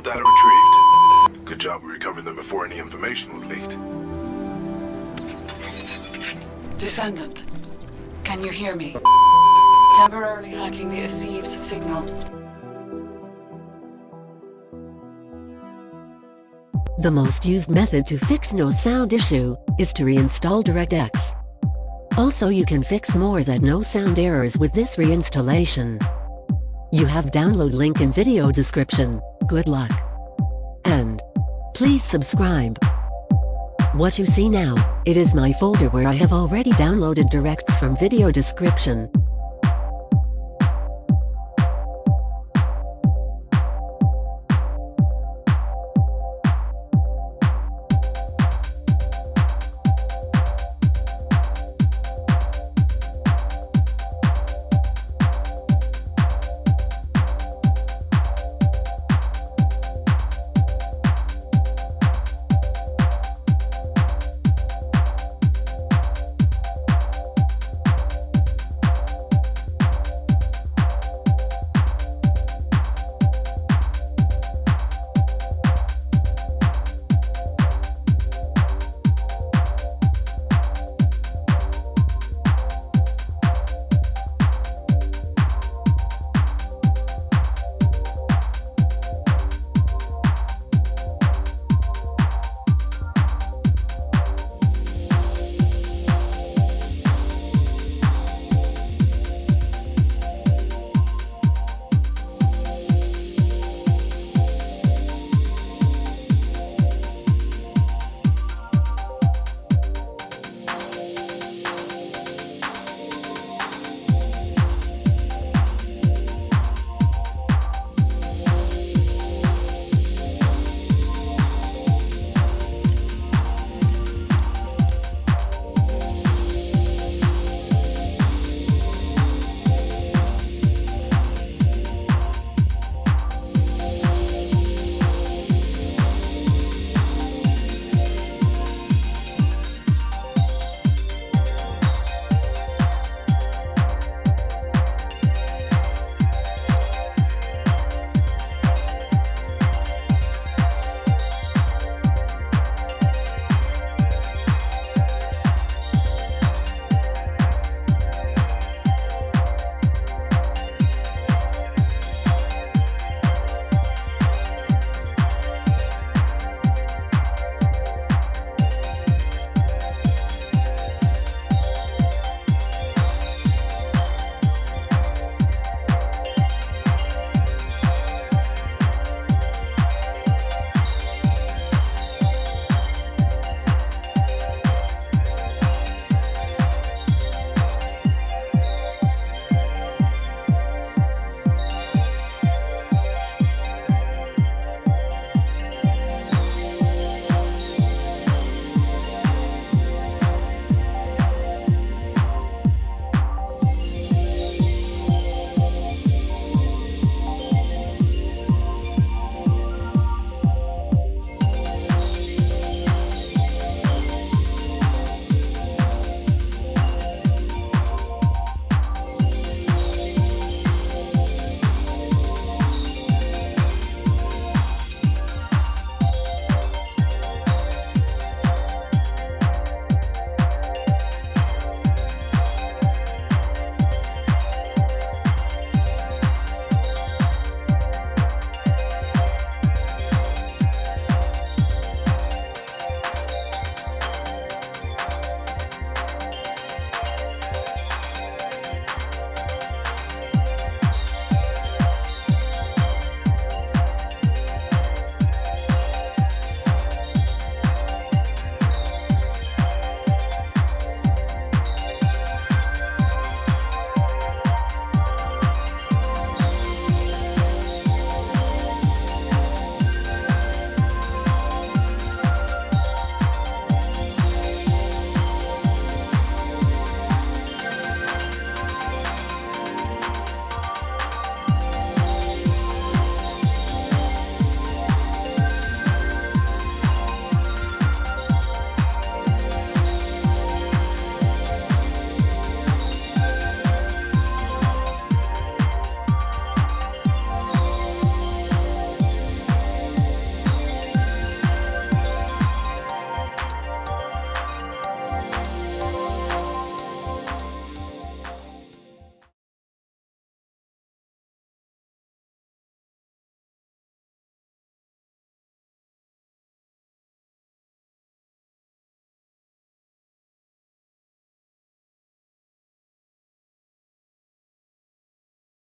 data retrieved. Good job we recovered them before any information was leaked. Descendant, can you hear me? Temporarily hacking the Aceve's signal. The most used method to fix no sound issue is to reinstall DirectX. Also, you can fix more than no sound errors with this reinstallation. You have download link in video description. Good luck. And please subscribe. What you see now, it is my folder where I have already downloaded directs from video description.